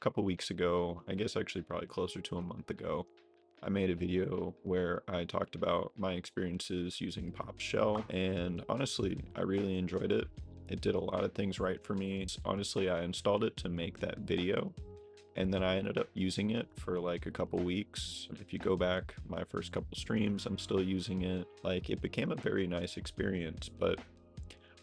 couple weeks ago, I guess actually probably closer to a month ago, I made a video where I talked about my experiences using Pop Shell, and honestly, I really enjoyed it. It did a lot of things right for me. Honestly, I installed it to make that video, and then I ended up using it for like a couple weeks. If you go back my first couple streams, I'm still using it. Like, it became a very nice experience, but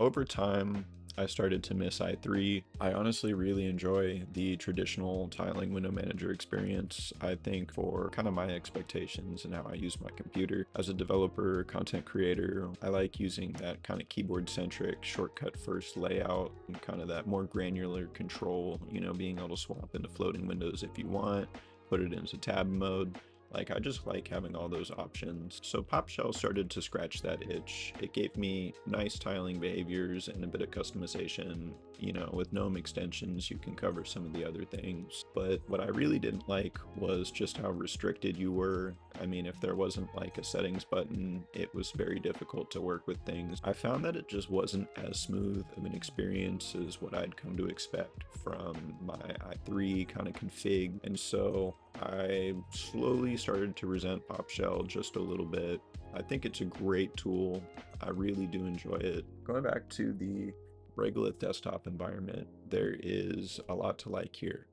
over time, I started to miss i3. I honestly really enjoy the traditional tiling window manager experience. I think for kind of my expectations and how I use my computer as a developer, content creator, I like using that kind of keyboard centric shortcut first layout and kind of that more granular control, you know, being able to swap into floating windows if you want, put it into tab mode. Like, I just like having all those options. So PopShell started to scratch that itch. It gave me nice tiling behaviors and a bit of customization. You know, with GNOME extensions, you can cover some of the other things. But what I really didn't like was just how restricted you were. I mean, if there wasn't like a settings button, it was very difficult to work with things. I found that it just wasn't as smooth of an experience as what I'd come to expect from my i3 kind of config. And so I slowly started to resent PopShell just a little bit. I think it's a great tool. I really do enjoy it. Going back to the Regolith Desktop environment, there is a lot to like here.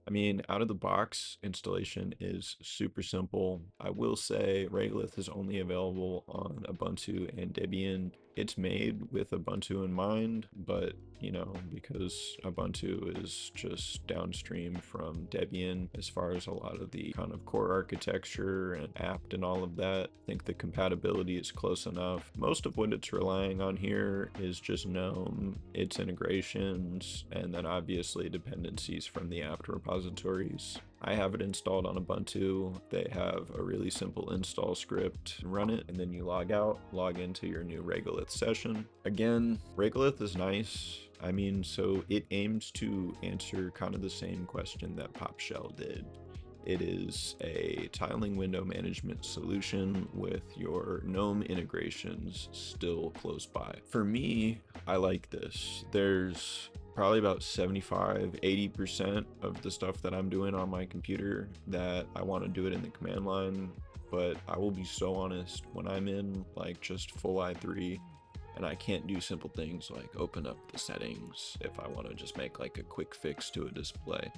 I mean, out of the box installation is super simple. I will say Regolith is only available on Ubuntu and Debian. It's made with Ubuntu in mind, but you know, because Ubuntu is just downstream from Debian as far as a lot of the kind of core architecture and apt and all of that, I think the compatibility is close enough. Most of what it's relying on here is just GNOME, its integrations, and then obviously dependencies from the apt repositories. I have it installed on Ubuntu. They have a really simple install script. Run it, and then you log out, log into your new Regolith session. Again, Regolith is nice. I mean, so it aims to answer kind of the same question that PopShell did. It is a tiling window management solution with your GNOME integrations still close by. For me, I like this. There's probably about 75-80% of the stuff that I'm doing on my computer that I want to do it in the command line, but I will be so honest, when I'm in like just full i3 and I can't do simple things like open up the settings if I want to just make like a quick fix to a display,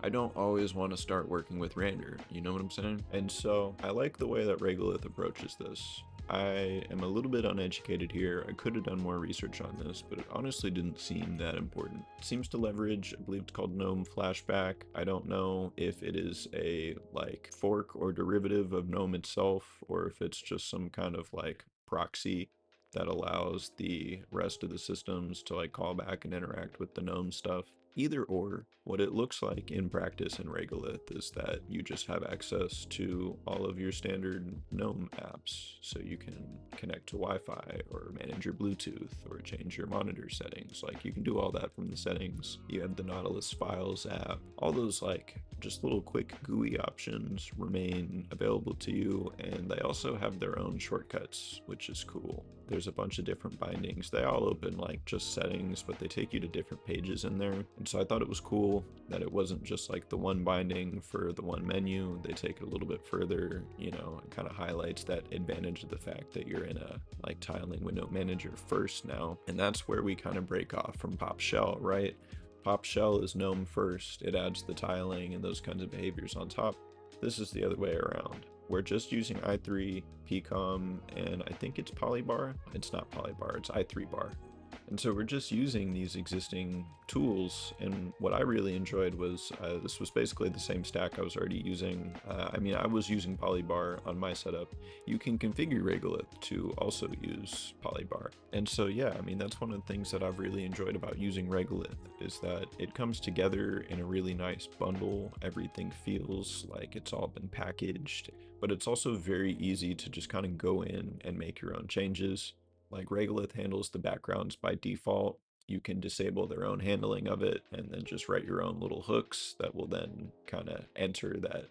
I don't always want to start working with render, you know what I'm saying? And so I like the way that Regolith approaches this. I am a little bit uneducated here. I could have done more research on this, but it honestly didn't seem that important. It seems to leverage, I believe it's called GNOME Flashback. I don't know if it is a like fork or derivative of GNOME itself, or if it's just some kind of like proxy that allows the rest of the systems to like call back and interact with the GNOME stuff. Either or, what it looks like in practice in Regolith is that you just have access to all of your standard GNOME apps. So you can connect to Wi-Fi or manage your Bluetooth or change your monitor settings. Like, you can do all that from the settings. You have the Nautilus Files app. All those like just little quick GUI options remain available to you, and they also have their own shortcuts, which is cool. There's a bunch of different bindings. They all open like just settings, but they take you to different pages in there. And so I thought it was cool that it wasn't just like the one binding for the one menu. They take it a little bit further, you know, and kind of highlights that advantage of the fact that you're in a like tiling window manager first now. And that's where we kind of break off from PopShell, right? PopShell is GNOME first. It adds the tiling and those kinds of behaviors on top. This is the other way around. We're just using i3, PCOM, and I think it's Polybar. It's not Polybar, it's i3 bar. And so we're just using these existing tools, and what I really enjoyed was this was basically the same stack I was already using. I mean, I was using Polybar on my setup. You can configure Regolith to also use Polybar. And so yeah, I mean, that's one of the things that I've really enjoyed about using Regolith, is that it comes together in a really nice bundle. Everything feels like it's all been packaged, but it's also very easy to just kind of go in and make your own changes. Like, Regolith handles the backgrounds by default. You can disable their own handling of it and then just write your own little hooks that will then kind of enter that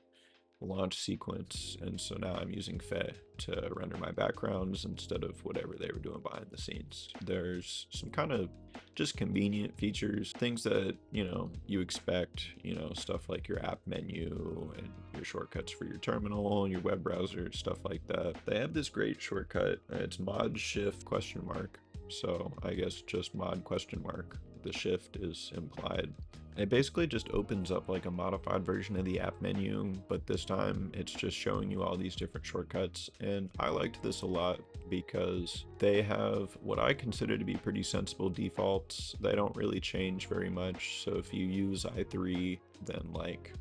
launch sequence. And so now I'm using Fe to render my backgrounds instead of whatever they were doing behind the scenes. There's some kind of just convenient features, things that, you know, you expect, you know, stuff like your app menu and your shortcuts for your terminal, your web browser, stuff like that. They have this great shortcut. It's mod shift question mark. So I guess just mod question mark. The shift is implied. It basically just opens up like a modified version of the app menu, but this time it's just showing you all these different shortcuts. And I liked this a lot because they have what I consider to be pretty sensible defaults. They don't really change very much. So if you use i3, then like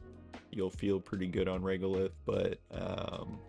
you'll feel pretty good on Regolith, but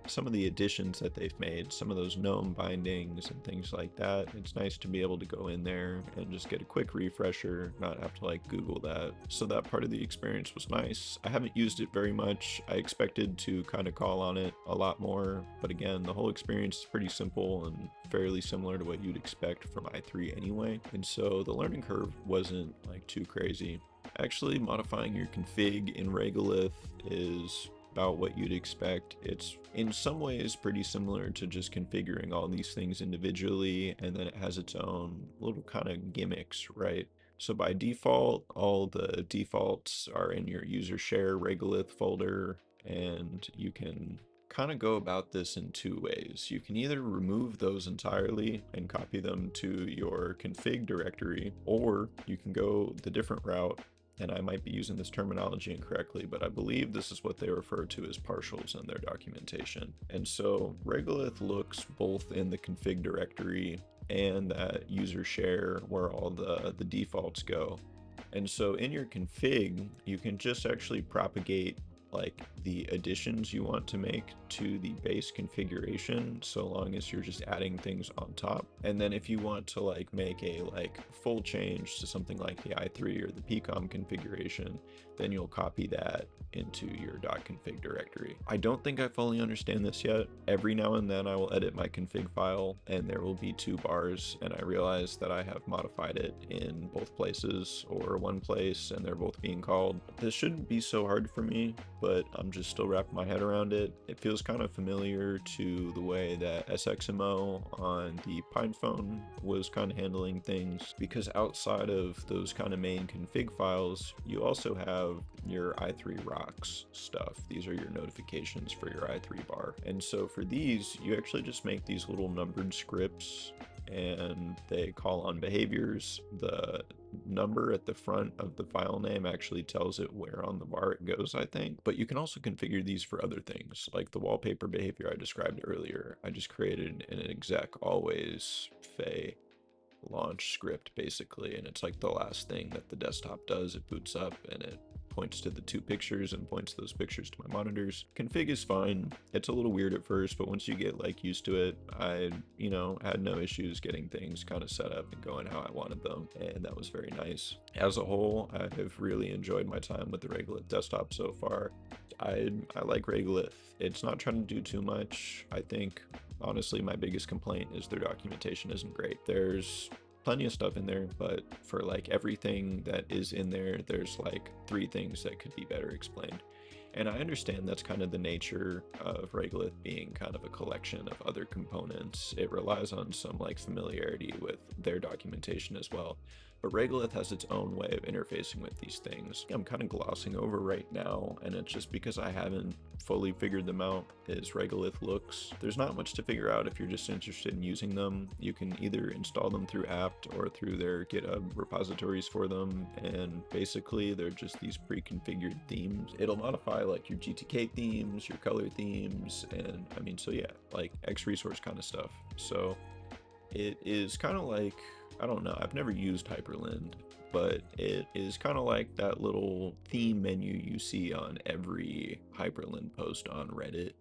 some of the additions that they've made, some of those GNOME bindings and things like that, it's nice to be able to go in there and just get a quick refresher, not have to like Google that. So that part of the experience was nice. I haven't used it very much. I expected to kind of call on it a lot more, but again, the whole experience is pretty simple and fairly similar to what you'd expect from i3 anyway. And so the learning curve wasn't like too crazy. Actually, modifying your config in Regolith is about what you'd expect. It's in some ways pretty similar to just configuring all these things individually, and then it has its own little kind of gimmicks, right? So by default, all the defaults are in your user share Regolith folder, and you can kind of go about this in two ways. You can either remove those entirely and copy them to your config directory, or you can go the different route, and I might be using this terminology incorrectly, but I believe this is what they refer to as partials in their documentation. And so Regolith looks both in the config directory and that user share where all the defaults go. And so in your config, you can just actually propagate like the additions you want to make to the base configuration, so long as you're just adding things on top. And then if you want to like make a like full change to something like the i3 or the pcom configuration, then you'll copy that into your .config directory. I don't think I fully understand this yet. Every now and then I will edit my config file and there will be two bars, and I realize that I have modified it in both places or one place and they're both being called. This shouldn't be so hard for me, but I'm just still wrapping my head around it. It feels kind of familiar to the way that SXMO on the PinePhone was kind of handling things, because outside of those kind of main config files, you also have your i3 rocks stuff. These are your notifications for your i3 bar. And so for these, you actually just make these little numbered scripts and they call on behaviors. The number at the front of the file name actually tells it where on the bar it goes, I think. But you can also configure these for other things, like the wallpaper behavior I described earlier. I just created an exec always fay launch script basically, and it's like the last thing that the desktop does. It boots up and it points to the two pictures and points those pictures to my monitors. Config is fine. It's a little weird at first, but once you get like used to it, I, you know, had no issues getting things kind of set up and going how I wanted them, and that was very nice. As a whole, I've really enjoyed my time with the Regolith Desktop so far. I like Regolith. It's not trying to do too much. I think honestly my biggest complaint is their documentation isn't great. There's plenty of stuff in there, but for like everything that is in there, there's like 3 things that could be better explained. And I understand that's kind of the nature of Regolith being kind of a collection of other components. It relies on some like familiarity with their documentation as well. But Regolith has its own way of interfacing with these things. I'm kind of glossing over right now, and it's just because I haven't fully figured them out, is Regolith looks. There's not much to figure out if you're just interested in using them. You can either install them through apt or through their GitHub repositories for them, and basically they're just these pre-configured themes. It'll modify like your GTK themes, your color themes, and I mean, so yeah, like X resource kind of stuff. So it is kind of like, I don't know, I've never used Hyperland, but it is kind of like that little theme menu you see on every Hyperland post on Reddit,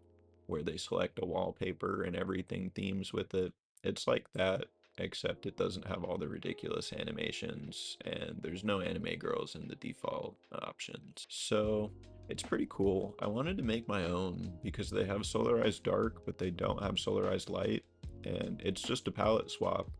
where they select a wallpaper and everything themes with it. It's like that, except it doesn't have all the ridiculous animations, and there's no anime girls in the default options. So it's pretty cool. I wanted to make my own because they have Solarized Dark, but they don't have Solarized Light, and it's just a palette swap.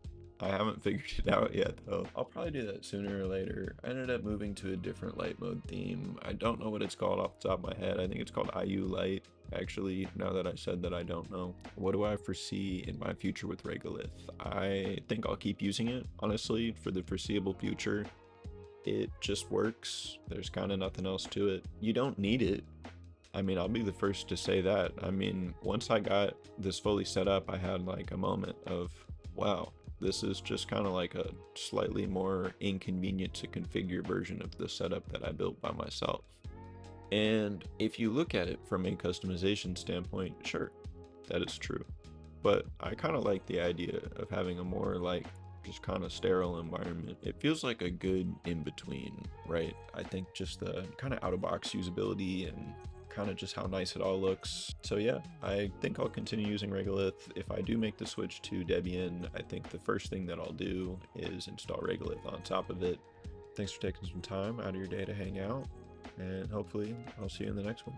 I haven't figured it out yet though. I'll probably do that sooner or later. I ended up moving to a different light mode theme. I don't know what it's called off the top of my head. I think it's called IU Light. Actually, now that I said that, I don't know. What do I foresee in my future with Regolith? I think I'll keep using it, honestly, for the foreseeable future. It just works. There's kind of nothing else to it. You don't need it. I mean, I'll be the first to say that. I mean, once I got this fully set up, I had like a moment of, wow, this is just kind of like a slightly more inconvenient to configure version of the setup that I built by myself. And if you look at it from a customization standpoint, sure, that is true. But I kind of like the idea of having a more like just kind of sterile environment. It feels like a good in-between, right? I think just the kind of out-of-box usability and kind of just how nice it all looks. So yeah, I think I'll continue using Regolith. If I do make the switch to Debian, I think the first thing that I'll do is install Regolith on top of it. Thanks for taking some time out of your day to hang out, and hopefully I'll see you in the next one.